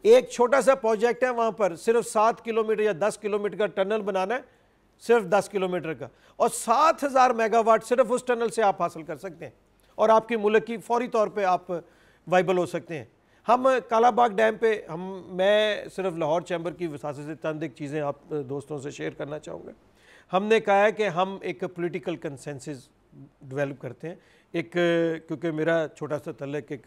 एक छोटा सा प्रोजेक्ट है, वहां पर सिर्फ 7 किलोमीटर या 10 किलोमीटर का टनल बनाना है, सिर्फ 10 किलोमीटर का, और 7000 मेगावाट सिर्फ उस टनल से आप हासिल कर सकते हैं और आपकी मुल्क की फौरी तौर पे आप वाइबल हो सकते हैं। हम कालाबाग डैम पे मैं सिर्फ लाहौर चैम्बर की वसात से चंद एक चीज़ें आप दोस्तों से शेयर करना चाहूँगा। हमने कहा है कि हम एक पॉलिटिकल कंसेंसस डेवलप करते हैं, एक क्योंकि मेरा छोटा सा तल्लुक़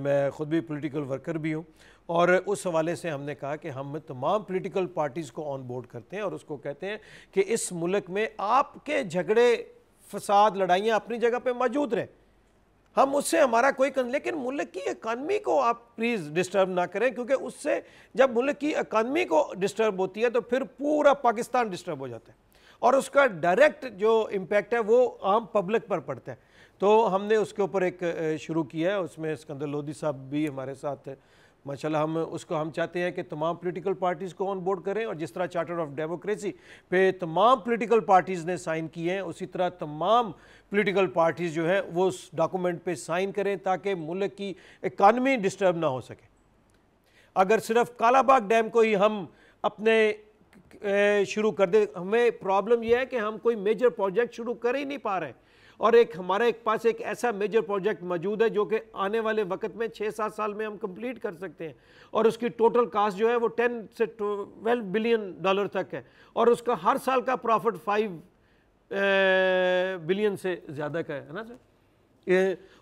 मैं ख़ुद भी पॉलिटिकल वर्कर भी हूँ, और उस हवाले से हमने कहा कि हम तमाम पॉलिटिकल पार्टीज़ को ऑन बोर्ड करते हैं और उसको कहते हैं कि इस मुल्क में आपके झगड़े फसाद लड़ाइयाँ अपनी जगह पे मौजूद रहें, हम उससे हमारा कोई लेकिन मुल्क की इकानमी को आप प्लीज़ डिस्टर्ब ना करें, क्योंकि उससे जब मुल्क की इकानमी को डिस्टर्ब होती है तो फिर पूरा पाकिस्तान डिस्टर्ब हो जाता है और उसका डायरेक्ट जो इम्पैक्ट है वो आम पब्लिक पर पड़ता है। तो हमने उसके ऊपर एक शुरू किया है, उसमें सिकंदर लोधी साहब भी हमारे साथ है माशाल्लाह। हम चाहते हैं कि तमाम पॉलिटिकल पार्टीज़ को ऑन बोर्ड करें, और जिस तरह चार्टर ऑफ डेमोक्रेसी पे तमाम पॉलिटिकल पार्टीज़ ने साइन किए हैं, उसी तरह तमाम पॉलिटिकल पार्टीज़ जो है वो उस डॉक्यूमेंट पे साइन करें ताकि मुल्क की इकानमी डिस्टर्ब ना हो सके। अगर सिर्फ कालाबाग डैम को ही हम अपने शुरू कर दे, हमें प्रॉब्लम यह है कि हम कोई मेजर प्रोजेक्ट शुरू कर ही नहीं पा रहे, और हमारे पास एक ऐसा मेजर प्रोजेक्ट मौजूद है जो कि आने वाले वक्त में 6-7 साल में हम कंप्लीट कर सकते हैं, और उसकी टोटल कास्ट जो है वो 10 से 12 बिलियन डॉलर तक है, और उसका हर साल का प्रॉफिट 5 बिलियन से ज़्यादा का है ना सर।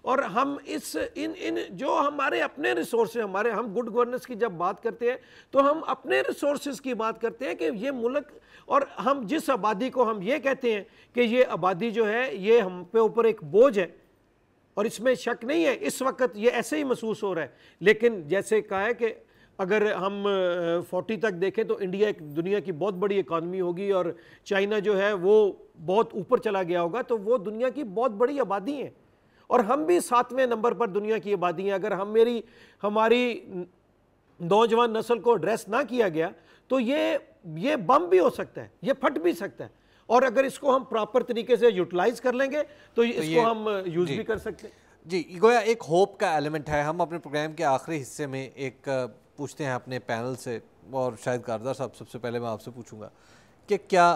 और हम इन जो हमारे अपने रिसोर्स हैं, हम गुड गवर्नेंस की जब बात करते हैं तो हम अपने रिसोर्सेज की बात करते हैं कि ये मुल्क, और हम जिस आबादी को हम ये कहते हैं कि ये आबादी जो है ये हम पे ऊपर एक बोझ है, और इसमें शक नहीं है, इस वक्त ये ऐसे ही महसूस हो रहा है। लेकिन जैसे कहा है कि अगर हम 40 तक देखें तो इंडिया एक दुनिया की बहुत बड़ी इकानमी होगी, और चाइना जो है वो बहुत ऊपर चला गया होगा, तो वो दुनिया की बहुत बड़ी आबादी है, और हम भी 7वें नंबर पर दुनिया की आबादी है। अगर हमारी नौजवान नस्ल को एड्रेस ना किया गया तो ये बम भी हो सकता है, ये फट भी सकता है, और अगर इसको हम प्रॉपर तरीके से यूटिलाइज कर लेंगे तो इसको हम यूज भी कर सकते हैं। जी, गोया एक होप का एलिमेंट है। हम अपने प्रोग्राम के आखिरी हिस्से में एक पूछते हैं अपने पैनल से, और शायद कारदार साहब सबसे पहले मैं आपसे पूछूंगा कि क्या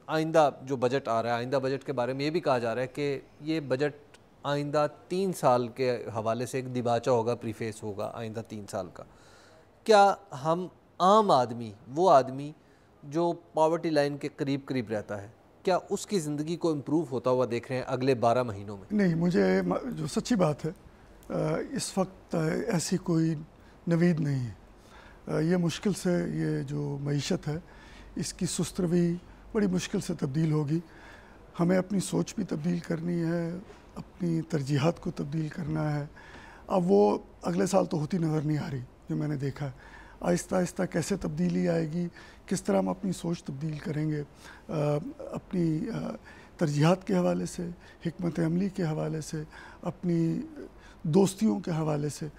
आइंदा जो बजट आ रहा है, आइंदा बजट के बारे में ये भी कहा जा रहा है कि ये बजट आइंदा 3 साल के हवाले से एक दिबाचा होगा, प्रीफेस होगा आइंदा 3 साल का। क्या हम आम आदमी, वो आदमी जो पॉवर्टी लाइन के करीब करीब रहता है, क्या उसकी ज़िंदगी को इम्प्रूव होता हुआ देख रहे हैं अगले 12 महीनों में? नहीं, मुझे जो सच्ची बात है इस वक्त ऐसी कोई नवीद नहीं है। ये मुश्किल से ये जो मईशत है इसकी सुस्त रवि बड़ी मुश्किल से तब्दील होगी। हमें अपनी सोच भी तब्दील करनी है, अपनी तरजीहात को तब्दील करना है। अब वो अगले साल तो होती नज़र नहीं आ रही जो मैंने देखा है। आहिस्ता आहिस्ता कैसे तब्दीली आएगी, किस तरह हम अपनी सोच तब्दील करेंगे, अपनी तरजीहात के हवाले से, हिकमत अमली के हवाले से, अपनी दोस्तियों के हवाले से,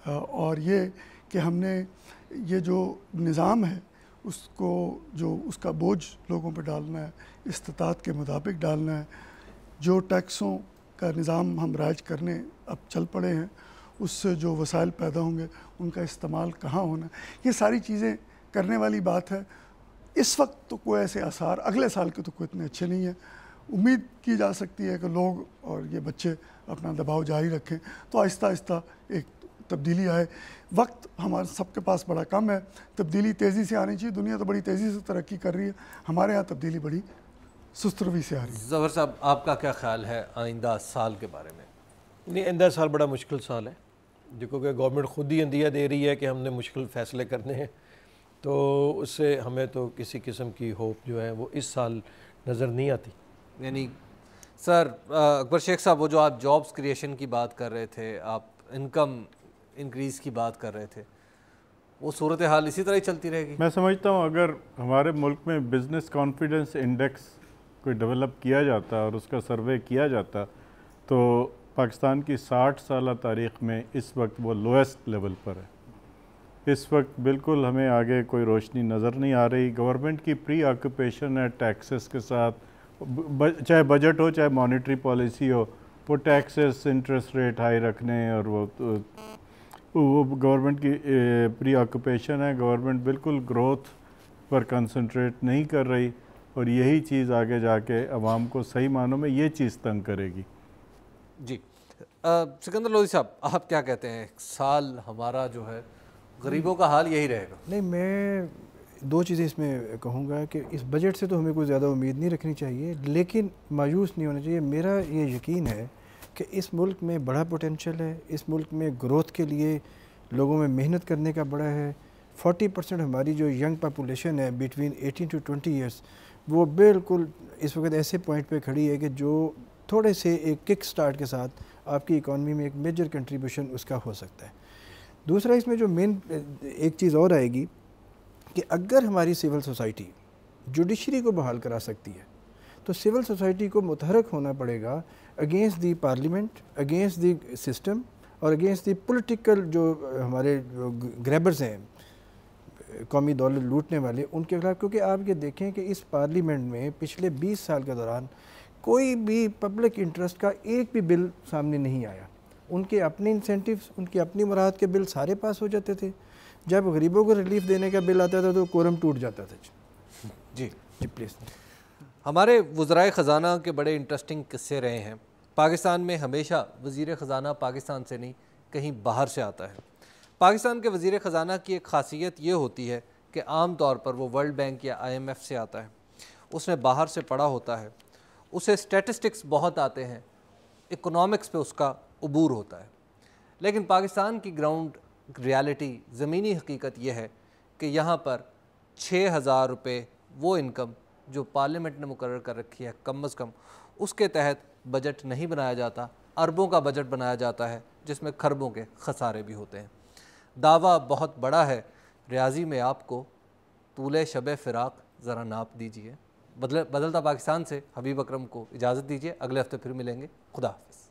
और ये कि हमने ये जो निज़ाम है उसको जो उसका बोझ लोगों पर डालना है, इस्तिताअत के मुताबिक डालना है। जो टैक्सों का निज़ाम हम राज करने अब चल पड़े हैं, उससे जो वसाइल पैदा होंगे उनका इस्तेमाल कहाँ होना, ये सारी चीज़ें करने वाली बात है। इस वक्त तो कोई ऐसे आसार अगले साल के तो कोई इतने अच्छे नहीं हैं। उम्मीद की जा सकती है कि लोग और ये बच्चे अपना दबाव जारी रखें तो आहिस्ता आहिस्ता एक तब्दीली आए। वक्त हमारे सबके पास बड़ा कम है, तब्दीली तेज़ी से आनी चाहिए। दुनिया तो बड़ी तेज़ी से तरक्की कर रही है, हमारे यहाँ तब्दीली बड़ी सुस्त रवि से आ रही है। ज़फ़र साहब, आपका क्या ख्याल है आइंदा साल के बारे में? नहीं, आइंदा साल बड़ा मुश्किल साल है, क्योंकि गवर्नमेंट खुद ही अंदिया दे रही है कि हमने मुश्किल फ़ैसले करने हैं, तो उससे हमें तो किसी किस्म की होप जो है वो इस साल नज़र नहीं आती। यानी सर अकबर शेख साहब, वो जो आप जॉब्स क्रिएशन की बात कर रहे थे, आप इनकम इंक्रीज़ की बात कर रहे थे, वो सूरत हाल इसी तरह ही चलती रहेगी? मैं समझता हूँ अगर हमारे मुल्क में बिज़नेस कॉन्फिडेंस इंडेक्स कोई डेवलप किया जाता और उसका सर्वे किया जाता तो पाकिस्तान की 60 साल तारीख़ में इस वक्त वो लोएस्ट लेवल पर है। इस वक्त बिल्कुल हमें आगे कोई रोशनी नज़र नहीं आ रही। गवर्नमेंट की प्री ऑक्यूपेशन है टैक्सेस के साथ, चाहे बजट हो चाहे मॉनेटरी पॉलिसी हो, वो टैक्सेस इंटरेस्ट रेट हाई रखने और वो वो गवर्नमेंट की प्री ऑक्यूपेशन है। गवर्नमेंट बिल्कुल ग्रोथ पर कंसंट्रेट नहीं कर रही और यही चीज़ आगे जाके अवाम को सही मानों में ये चीज़ तंग करेगी। जी सिकंदर लोधी साहब, आप क्या कहते हैं? साल हमारा जो है गरीबों का हाल यही रहेगा? नहीं, मैं दो चीज़ें इसमें कहूँगा कि इस बजट से तो हमें कोई ज़्यादा उम्मीद नहीं रखनी चाहिए, लेकिन मायूस नहीं होना चाहिए। मेरा ये यकीन है कि इस मुल्क में बड़ा पोटेंशियल है, इस मुल्क में ग्रोथ के लिए लोगों में मेहनत करने का बड़ा है। 40% हमारी जो यंग पॉपुलेशन है बिटवीन 18 to 20 ईयर्स, वो बिल्कुल इस वक्त ऐसे पॉइंट पे खड़ी है कि जो थोड़े से एक किक स्टार्ट के साथ आपकी इकॉनमी में एक मेजर कंट्रीब्यूशन उसका हो सकता है। दूसरा, इसमें जो मेन एक चीज़ और आएगी कि अगर हमारी सिविल सोसाइटी जुडिशरी को बहाल करा सकती है, तो सिविल सोसाइटी को मुतहरक होना पड़ेगा against the parliament, against the system और अगेंस्ट दी पॉलिटिकल जो हमारे ग्रैबर्स हैं, कौमी दौलत लूटने वाले, उनके खिलाफ। क्योंकि आप ये देखें कि इस पार्लियामेंट में पिछले 20 साल के दौरान कोई भी पब्लिक इंटरेस्ट का एक भी बिल सामने नहीं आया। उनके अपने इंसेंटिव्स, उनकी अपनी मुराद के बिल सारे पास हो जाते थे। जब गरीबों को रिलीफ देने का बिल आता था तो कोरम टूट जाता था। जी जी प्लीज़। हमारे वज़राए ख़जाना के बड़े इंटरेस्टिंग किस्से रहे हैं। पाकिस्तान में हमेशा वज़ीर ख़जाना पाकिस्तान से नहीं कहीं बाहर से आता है। पाकिस्तान के वज़ीर ख़जाना की एक ख़ासियत ये होती है कि आम तौर पर वो वर्ल्ड बैंक या IMF से आता है, उसने बाहर से पढ़ा होता है, उसे स्टैटिस्टिक्स बहुत आते हैं, इकोनॉमिक्स पे उसका अबूर होता है। लेकिन पाकिस्तान की ग्राउंड रियलिटी, ज़मीनी हकीकत यह है कि यहाँ पर 6,000 रुपये वो इनकम जो पार्लियामेंट ने मुकर्रर कर रखी है कम अज़ कम, उसके तहत बजट नहीं बनाया जाता। अरबों का बजट बनाया जाता है जिसमें खरबों के खसारे भी होते हैं। दावा बहुत बड़ा है, रियाजी में आपको तूले शब फ़िराक ज़रा नाप दीजिए। बदलता पाकिस्तान से हबीब अकरम को इजाज़त दीजिए, अगले हफ्ते फिर मिलेंगे। खुदा हाफ़िज़।